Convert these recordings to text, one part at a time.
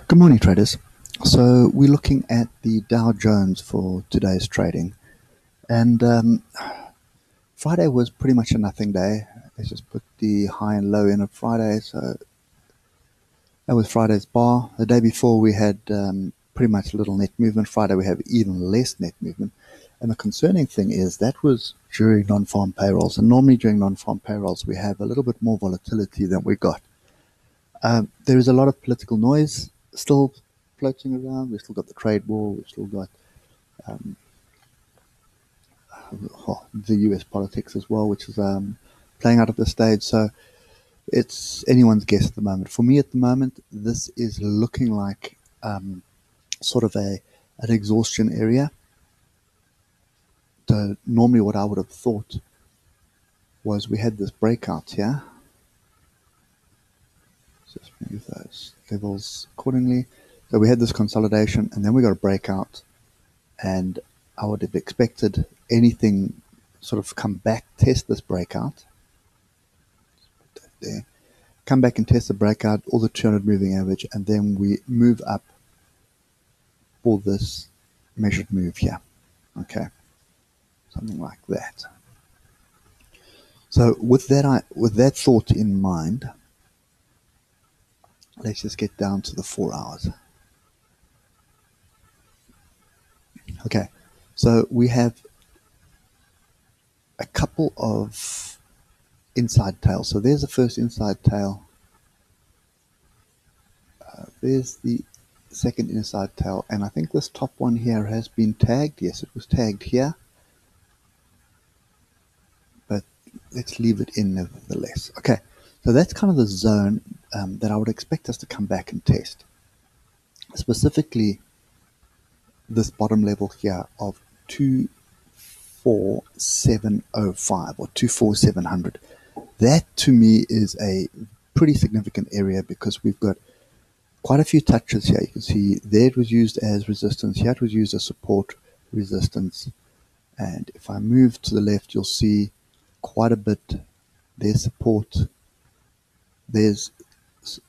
Good morning, traders. So we're looking at the Dow Jones for today's trading, and Friday was pretty much a nothing day. Let's just put the high and low in of Friday. So that was Friday's bar. The day before we had pretty much little net movement. Friday we have even less net movement. And the concerning thing is that was during non-farm payrolls, and normally during non-farm payrolls we have a little bit more volatility than we got. There is a lot of political noise still floating around. We've still got the trade war. We've still got the US politics as well, which is playing out at this stage. So it's anyone's guess at the moment. For me at the moment, this is looking like sort of an exhaustion area. So normally what I would have thought was we had this breakout here. Just move those levels accordingly. So we had this consolidation, and then we got a breakout, and I would have expected anything sort of come back, test this breakout. Put that there. Come back and test the breakout, or the 200 moving average, and then we move up for this measured move here. Okay, something like that. So with that thought in mind, let's just get down to the 4 hours. Okay, so we have a couple of inside tails. So there's the first inside tail. There's the second inside tail, and I think this top one here has been tagged. Yes, it was tagged here, but let's leave it in nevertheless. Okay, so that's kind of the zone that I would expect us to come back and test. Specifically, this bottom level here of 24705 or 24700. That to me is a pretty significant area because we've got quite a few touches here. You can see there it was used as resistance, here it was used as support, resistance, and if I move to the left you'll see quite a bit. There's support, there's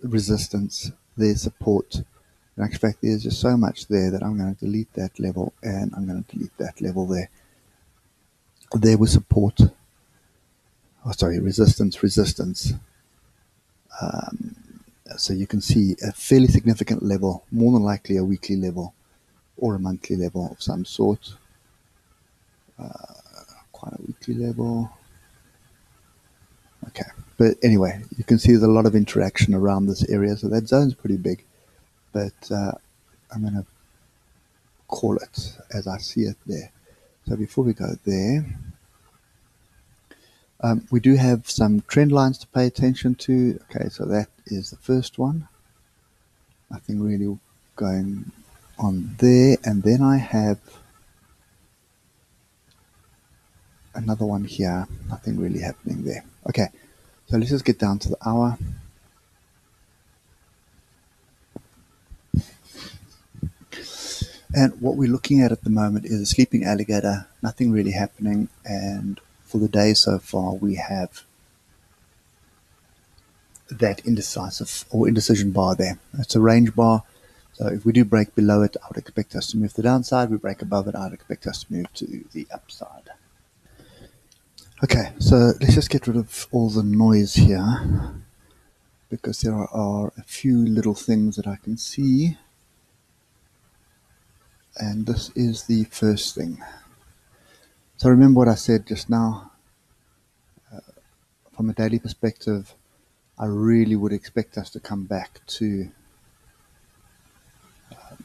resistance, there's support. In actual fact, there's just so much there that I'm going to delete that level, and I'm going to delete that level there. There was support, resistance. So you can see a fairly significant level, more than likely a weekly level or a monthly level of some sort. Quite a weekly level. Okay, but anyway, you can see there's a lot of interaction around this area, so that zone's pretty big. But I'm going to call it as I see it there. So before we go there, we do have some trend lines to pay attention to. Okay, so that is the first one. Nothing really going on there. And then I have another one here. Nothing really happening there. Okay, so let's just get down to the hour. And what we're looking at the moment is a sleeping alligator, nothing really happening. And for the day so far, we have that indecisive or indecision bar there. It's a range bar. So if we do break below it, I would expect us to move to the downside. We break above it, I'd expect us to move to the upside. Okay, so let's just get rid of all the noise here, because there are a few little things that I can see. And this is the first thing. So remember what I said just now. From a daily perspective, I really would expect us to come back to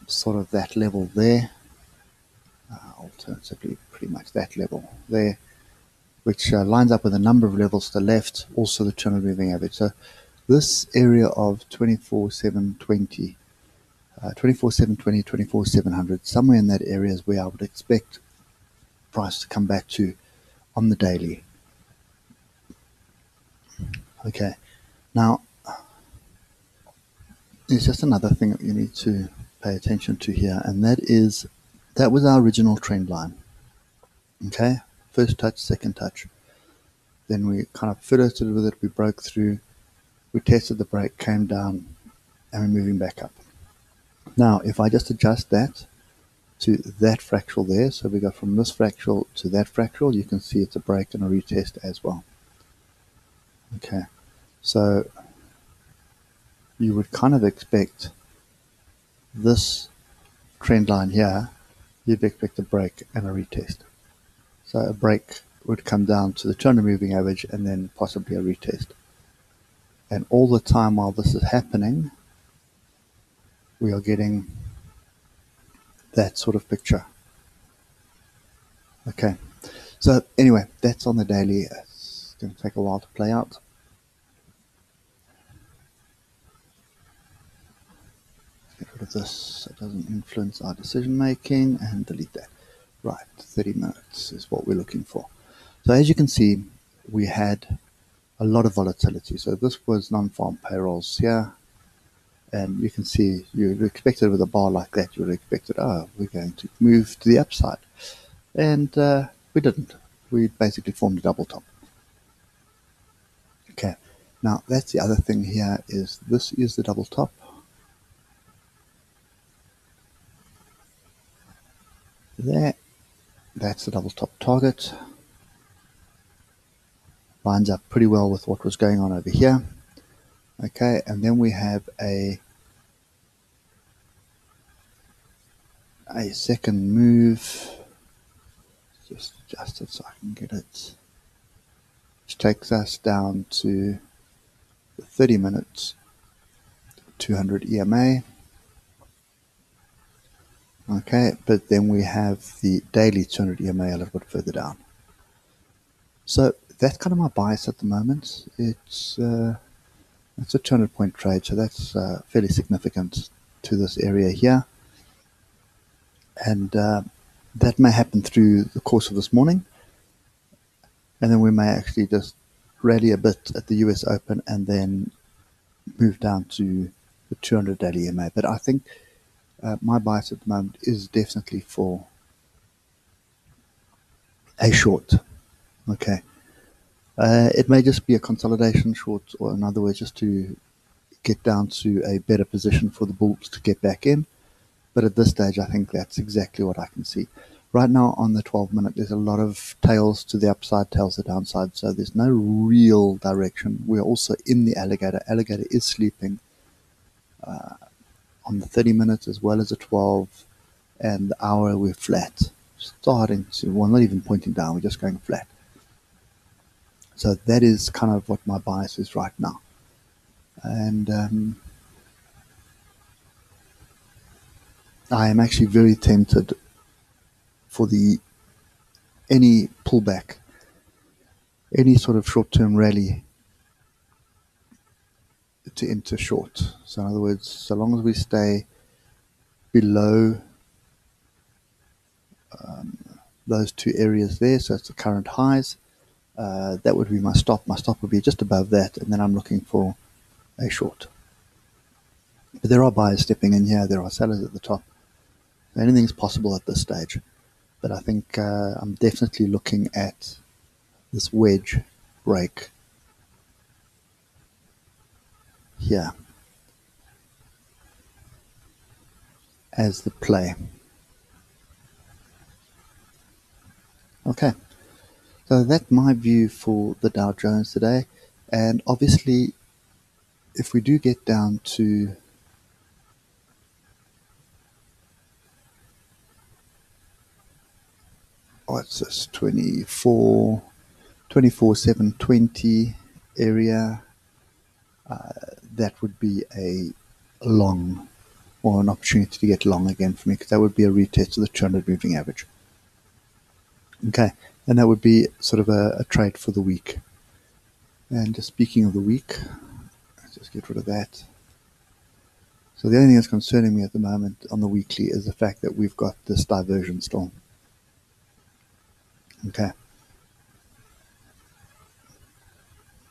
sort of that level there. Alternatively, pretty much that level there, which lines up with a number of levels to the left, also the 200 moving average. So this area of 24,720, 24,720, 24,700, somewhere in that area is where I would expect price to come back to on the daily. Okay, now there's just another thing that you need to pay attention to here, and that was our original trend line. Okay, first touch, second touch. Then we kind of flirted with it, we broke through, we tested the break, came down, and we're moving back up. Now, if I just adjust that to that fractal there, so we go from this fractal to that fractal, you can see it's a break and a retest as well. Okay, so you would kind of expect this trend line here, you'd expect a break and a retest. So a break would come down to the 200 moving average and then possibly a retest. And all the time while this is happening, we are getting that sort of picture. Okay, so anyway, that's on the daily. It's going to take a while to play out. Get rid of this so it doesn't influence our decision making, and delete that. Right, 30 minutes is what we're looking for. So as you can see, we had a lot of volatility. So this was non-farm payrolls here. And you can see you expected with a bar like that, you would expect it, oh, we're going to move to the upside. And we didn't. We basically formed a double top. Okay, now that's the other thing here is this is the double top. There, that's the double top target. Lines up pretty well with what was going on over here. Okay, and then we have a second move. Just adjust it so I can get it. Which takes us down to the 30 minutes 200 EMA. Okay, but then we have the daily 200 EMA a little bit further down. So that's kind of my bias at the moment. It's a 200-point trade, so that's fairly significant to this area here. And that may happen through the course of this morning. And then we may actually just rally a bit at the US Open and then move down to the 200 daily EMA. But I think my bias at the moment is definitely for a short. Okay. It may just be a consolidation short, or in other words, just to get down to a better position for the bulls to get back in. But at this stage, I think that's exactly what I can see. Right now on the 12-minute, there's a lot of tails to the upside, tails to the downside, so there's no real direction. We're also in the alligator. Alligator is sleeping on the 30 minutes as well as the 12, and the hour we're flat. Starting to, well, not even pointing down, we're just going flat. So that is kind of what my bias is right now. And I am actually very tempted for any pullback, any sort of short-term rally to enter short. So in other words, so long as we stay below those two areas there, so it's the current highs, that would be my stop. My stop would be just above that, and then I'm looking for a short. But there are buyers stepping in here, there are sellers at the top. Anything's possible at this stage. But I think I'm definitely looking at this wedge break here as the play. Okay, so that's my view for the Dow Jones today. And obviously, if we do get down to what's this, 24,720 area, that would be a long, or an opportunity to get long again for me, because that would be a retest of the 200 moving average. Okay, and that would be sort of a trade for the week. And just speaking of the week, let's just get rid of that. So the only thing that's concerning me at the moment on the weekly is the fact that we've got this diversion still. Okay.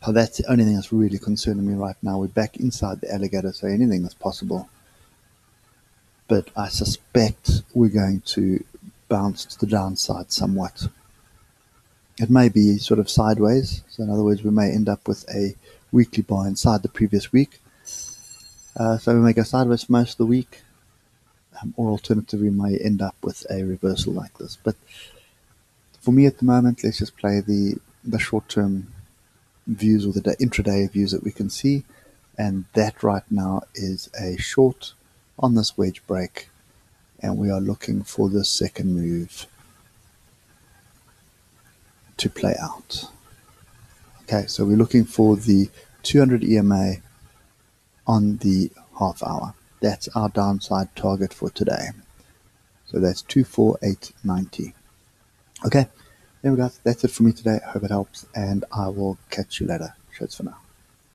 So that's the only thing that's really concerning me right now. We're back inside the alligator, so anything is possible. But I suspect we're going to bounce to the downside somewhat. It may be sort of sideways. So in other words, we may end up with a weekly buy inside the previous week. So we may go sideways for most of the week, or alternatively, we may end up with a reversal like this. But for me at the moment, let's just play the short-term views or the intraday views that we can see, and that right now is a short on this wedge break, and we are looking for the second move to play out. Okay, so we're looking for the 200 EMA on the half hour. That's our downside target for today. So that's 248.90. Okay, there we go. That's it for me today. I hope it helps, and I will catch you later. Cheers for now.